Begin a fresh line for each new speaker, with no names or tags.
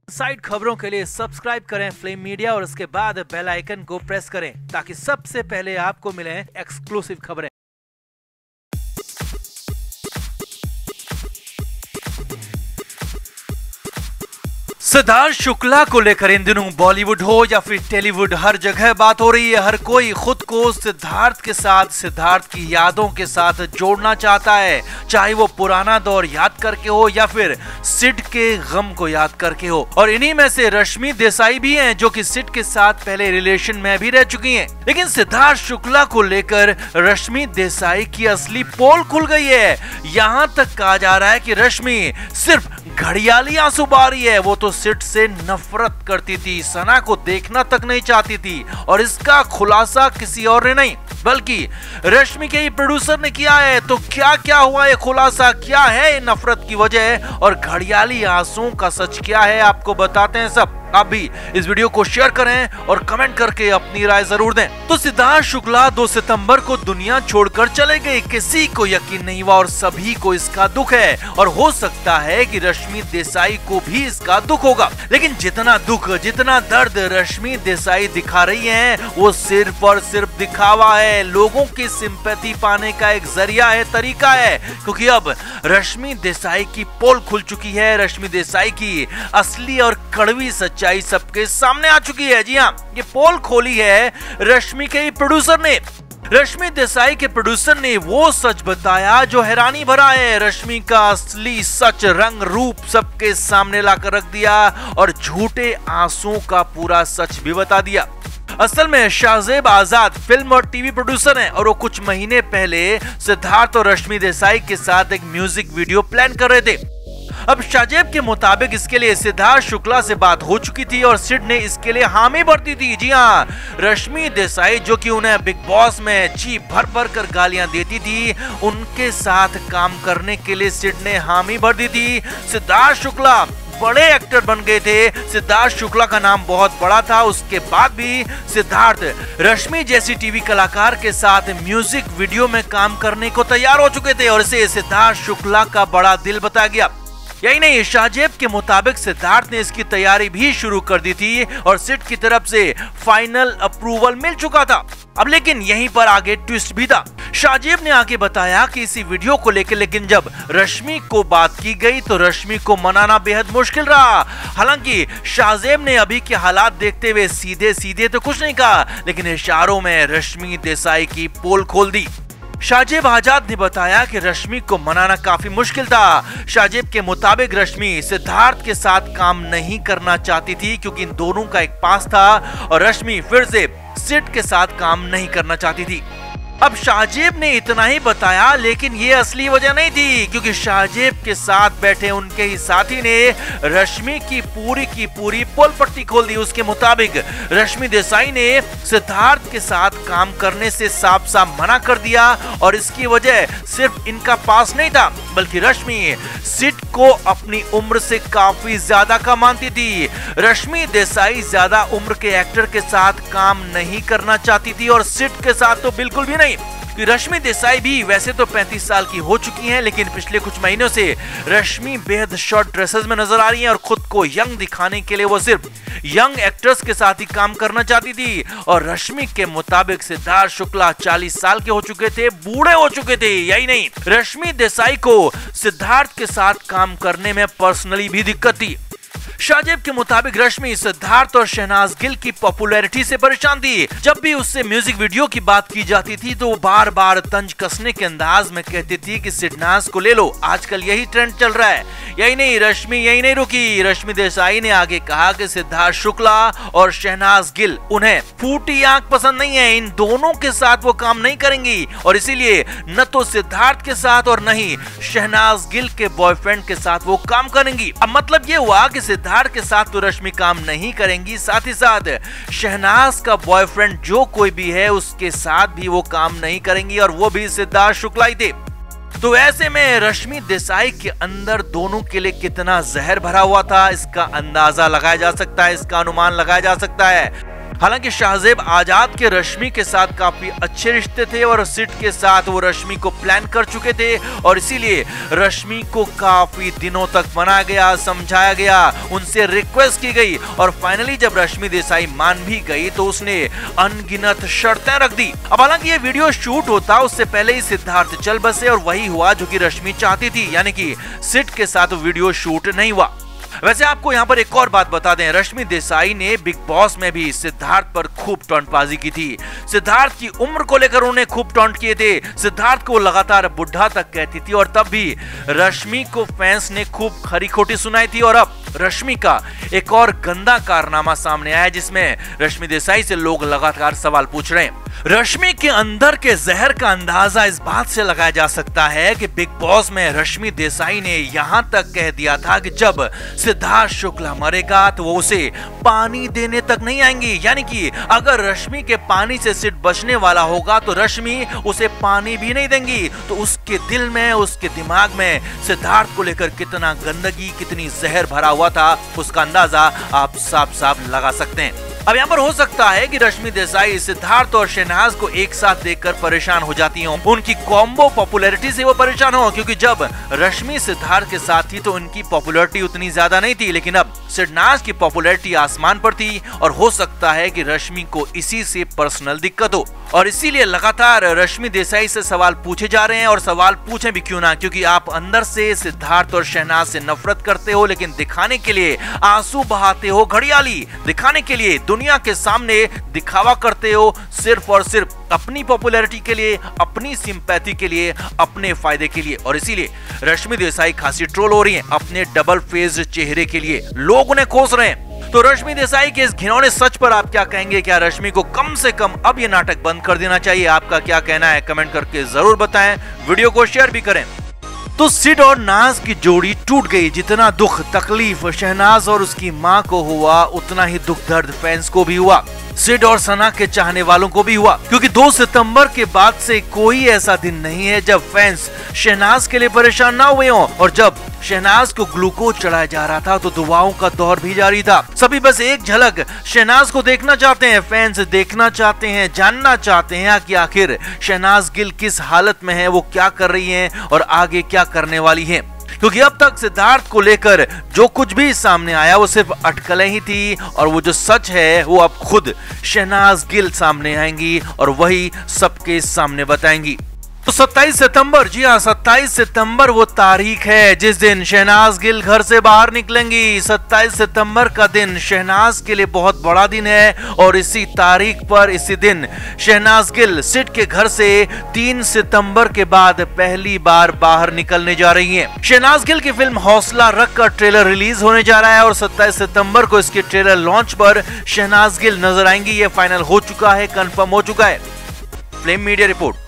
Side खबरों के लिए सब्सक्राइब करें फ्लेम मीडिया और उसके बाद बेल आइकन को प्रेस करें ताकि सबसे पहले आपको मिले एक्सक्लूसिव खबरें। सिद्धार्थ शुक्ला को लेकर इन दिनों बॉलीवुड हो या फिर टेलीवुड, हर जगह बात हो रही है। हर कोई खुद को सिद्धार्थ के साथ, सिद्धार्थ की यादों के साथ जोड़ना चाहता है, चाहे वो पुराना दौर याद करके हो या फिर सिड के गम को याद करके हो। और इन्हीं में से रश्मि देसाई भी हैं जो कि सिड के साथ पहले रिलेशन में भी रह चुकी हैं। लेकिन सिद्धार्थ शुक्ला को लेकर रश्मि देसाई की असली पोल खुल गई है। यहाँ तक कहा जा रहा है कि रश्मि सिर्फ घड़ियाली आंसू बहा रही है। वो तो सिड से नफरत करती थी, सना को देखना तक नहीं चाहती थी। और इसका खुलासा किसी और ने नहीं बल्कि रश्मि के ही प्रोड्यूसर ने किया है। तो क्या क्या हुआ ये खुलासा, क्या है ये नफरत की वजह और घड़ियाली आंसुओं का सच क्या है, आपको बताते हैं सब। आप भी इस वीडियो को शेयर करें और कमेंट करके अपनी राय जरूर दें। तो सिद्धार्थ शुक्ला 2 सितंबर को दुनिया छोड़कर चले गए। किसी को यकीन नहीं हुआ और सभी को इसका दुख है। और हो सकता है कि रश्मि देसाई को भी इसका दुख होगा। लेकिन जितना दुख, जितना दर्द रश्मि देसाई दिखा रही हैं, वो सिर्फ और सिर्फ दिखावा है, लोगों की सिंपैथी पाने का एक जरिया है, तरीका है। क्योंकि अब रश्मि देसाई की पोल खुल चुकी है। रश्मि देसाई की असली और कड़वी सच्चाई सबके सामने आ चुकी है। जी हाँ, ये पोल खोली है रश्मि के ही प्रोड्यूसर ने। रश्मि देसाई के प्रोड्यूसर ने वो सच बताया जो हैरानी भरा है। रश्मि का असली सच, रंग रूप सबके सामने लाकर रख दिया और झूठे आंसुओं का पूरा सच भी बता दिया। असल में शाहजेब आजाद फिल्म और टीवी प्रोड्यूसर हैं और वो कुछ महीने पहले सिद्धार्थ और रश्मि देसाई के साथ एक म्यूजिक वीडियो प्लान कर रहे थे। अब शाहजेब के मुताबिक इसके लिए सिद्धार्थ शुक्ला से बात हो चुकी थी और सिड ने इसके लिए हामी भर दी थी। जी हाँ, रश्मि देसाई जो कि उन्हें बिग बॉस में जी भर भर कर गालियां देती थी, उनके साथ काम करने के लिए सिड ने हामी भर दी थी। सिद्धार्थ शुक्ला बड़े एक्टर बन गए थे, सिद्धार्थ शुक्ला का नाम बहुत बड़ा था। उसके बाद भी सिद्धार्थ रश्मि जैसी टीवी कलाकार के साथ म्यूजिक वीडियो में काम करने को तैयार हो चुके थे और इसे सिद्धार्थ शुक्ला का बड़ा दिल बताया गया। यही नहीं, शाहजेब के मुताबिक सिद्धार्थ ने इसकी तैयारी भी शुरू कर दी थी और सिड की तरफ से फाइनल अप्रूवल मिल चुका था। अब लेकिन यहीं पर आगे ट्विस्ट भी था। शाहजेब ने आगे बताया कि इसी वीडियो को लेकर लेकिन जब रश्मि को बात की गई तो रश्मि को मनाना बेहद मुश्किल रहा। हालांकि शाहजेब ने अभी के हालात देखते हुए सीधे सीधे तो कुछ नहीं कहा, लेकिन इशारों में रश्मि देसाई की पोल खोल दी। शाहजेब आजाद ने बताया कि रश्मि को मनाना काफी मुश्किल था। शाहजेब के मुताबिक रश्मि सिद्धार्थ के साथ काम नहीं करना चाहती थी क्योंकि इन दोनों का एक पास था और रश्मि फिर से सिड के साथ काम नहीं करना चाहती थी। अब शाहजेब ने इतना ही बताया, लेकिन ये असली वजह नहीं थी क्योंकि शाहजेब के साथ बैठे उनके ही साथी ने रश्मि की पूरी पोल पट्टी खोल दी। उसके मुताबिक रश्मि देसाई ने सिद्धार्थ के साथ काम करने से साफ साफ मना कर दिया और इसकी वजह सिर्फ इनका पास नहीं था बल्कि रश्मि सिड को अपनी उम्र से काफी ज्यादा का मानती थी। रश्मि देसाई ज्यादा उम्र के एक्टर के साथ काम नहीं करना चाहती थी और सिड के साथ तो बिल्कुल भी नहीं। रश्मि देसाई भी वैसे तो 35 साल की हो चुकी हैं, लेकिन पिछले कुछ महीनों से रश्मि बेहद शॉर्ट ड्रेसेस में नजर आ रही हैं और खुद को यंग दिखाने के लिए वो सिर्फ यंग एक्टर्स के साथ ही काम करना चाहती थी। और रश्मि के मुताबिक सिद्धार्थ शुक्ला 40 साल के हो चुके थे, बूढ़े हो चुके थे। यही नहीं, रश्मि देसाई को सिद्धार्थ के साथ काम करने में पर्सनली भी दिक्कत थी। शाहजेब के मुताबिक रश्मि सिद्धार्थ और शहनाज गिल की पॉपुलैरिटी से परेशान थी। जब भी उससे म्यूजिक वीडियो की बात की जाती थी तो वो बार बार तंज कसने के अंदाज में कहती थी कि सिडनाज को ले लो, आजकल यही ट्रेंड चल रहा है। यही नहीं, रश्मि यही नहीं रुकी। रश्मि देसाई ने आगे कहा कि सिद्धार्थ शुक्ला और शहनाज गिल उन्हें फूटी आंख पसंद नहीं है, इन दोनों के साथ वो काम नहीं करेंगी और इसीलिए न तो सिद्धार्थ के साथ और न ही शहनाज गिल के बॉयफ्रेंड के साथ वो काम करेंगी। अब मतलब ये हुआ कि सिद्धार्थ के साथ तो रश्मि काम नहीं करेंगी, साथ ही साथ शहनाज का बॉयफ्रेंड जो कोई भी है उसके साथ भी वो काम नहीं करेंगी और वो भी सिद्धार्थ शुक्ला ही थे। तो ऐसे में रश्मि देसाई के अंदर दोनों के लिए कितना जहर भरा हुआ था, इसका अंदाजा लगाया जा सकता है, इसका अनुमान लगाया जा सकता है। हालांकि शाहजेब आजाद के रश्मि के साथ काफी अच्छे रिश्ते थे और सिड के साथ वो रश्मि को प्लान कर चुके थे और इसीलिए रश्मि को काफी दिनों तक मनाया गया, समझाया गया, उनसे रिक्वेस्ट की गई और फाइनली जब रश्मि देसाई मान भी गई तो उसने अनगिनत शर्तें रख दी। अब हालांकि ये वीडियो शूट होता उससे पहले ही सिद्धार्थ चल बसे और वही हुआ जो कि रश्मि चाहती थी, यानी कि सिड के साथ वीडियो शूट नहीं हुआ। वैसे आपको यहाँ पर एक और बात बता दें, रश्मि देसाई ने बिग बॉस में भी सिद्धार्थ पर खूब टॉन्टबाजी की थी। सिद्धार्थ की उम्र को लेकर उन्हें खूब टॉन्ट किए थे, सिद्धार्थ को लगातार बुढ़ा तक कहती थी और तब भी रश्मि को फैंस ने खूब खरी खोटी सुनाई थी। और अब रश्मि का एक और गंदा कारनामा सामने आया जिसमें रश्मि देसाई से लोग लगातार सवाल पूछ रहे हैं। रश्मि के अंदर के जहर का अंदाजा इस बात से लगाया जा सकता है कि बिग बॉस में रश्मि देसाई ने यहां तक कह दिया था कि जब सिद्धार्थ शुक्ला मरेगा तो वो उसे पानी देने तक नहीं आएंगी, यानी कि अगर रश्मि के पानी से सिड बचने वाला होगा तो रश्मि उसे पानी भी नहीं देंगी। तो उसके दिल में, उसके दिमाग में सिद्धार्थ को लेकर कितना गंदगी, कितनी जहर भरा हुआ था, उसका अंदाजा आप साफ साफ लगा सकते हैं। अब यहाँ पर हो सकता है कि रश्मि देसाई सिद्धार्थ और शहनाज को एक साथ देखकर परेशान हो जाती हों, उनकी कॉम्बो पॉपुलैरिटी से वो परेशान हो, क्योंकि जब रश्मि सिद्धार्थ के साथ थी तो उनकी पॉपुलैरिटी उतनी ज्यादा नहीं थी, लेकिन अब शहनाज की पॉपुलैरिटी आसमान पर थी और हो सकता है कि रश्मि को इसी से पर्सनल दिक्कत हो और इसीलिए लगातार रश्मि देसाई से सवाल पूछे जा रहे हैं। और सवाल पूछे भी क्यों ना, क्योंकि आप अंदर से सिद्धार्थ और शहनाज से नफरत करते हो, लेकिन दिखाने के लिए आंसू बहाते हो, घड़ियाली दिखाने के लिए दुनिया के सामने दिखावा करते हो, सिर्फ और सिर्फ अपनी पॉपुलैरिटी के लिए, अपनी सिंपैथी के लिए, अपने फायदे के लिए। और इसीलिए रश्मि देसाई खासी ट्रोल हो रही हैं अपने डबल फेस चेहरे के लिए, लोग उन्हें कोस रहे हैं। तो रश्मि देसाई के इस घिनौने सच पर आप क्या कहेंगे? क्या रश्मि को कम से कम अब ये नाटक बंद कर देना चाहिए? आपका क्या कहना है कमेंट करके जरूर बताएं, वीडियो को शेयर भी करें। तो सिड और नाज की जोड़ी टूट गई। जितना दुख तकलीफ शहनाज और उसकी मां को हुआ उतना ही दुख दर्द फैंस को भी हुआ, सिड और सना के चाहने वालों को भी हुआ, क्योंकि 2 सितंबर के बाद से कोई ऐसा दिन नहीं है जब फैंस शहनाज के लिए परेशान ना हुए हों। और जब शहनाज को ग्लूकोज चढ़ाया जा रहा था तो दुआओं का दौर भी जारी था। सभी बस एक झलक शहनाज को देखना चाहते हैं, फैंस देखना चाहते हैं, जानना चाहते हैं कि आखिर शहनाज गिल किस हालत में है, वो क्या कर रही हैं और आगे क्या करने वाली हैं। क्योंकि अब तक सिद्धार्थ को लेकर जो कुछ भी सामने आया वो सिर्फ अटकलें ही थी और वो जो सच है वो अब खुद शहनाज गिल सामने आएंगी और वही सबके सामने बताएंगी। तो 27 सितंबर, जी हाँ 27 सितंबर वो तारीख है जिस दिन शहनाज गिल घर से बाहर निकलेंगी। 27 सितंबर का दिन शहनाज के लिए बहुत बड़ा दिन है और इसी तारीख पर, इसी दिन शहनाज गिल सिड के घर से 3 सितंबर के बाद पहली बार बाहर निकलने जा रही हैं। शहनाज गिल की फिल्म हौसला रख का ट्रेलर रिलीज होने जा रहा है और 27 सितंबर को इसके ट्रेलर लॉन्च पर शहनाज गिल नजर आएंगी। ये फाइनल हो चुका है, कंफर्म हो चुका है। Flame media report.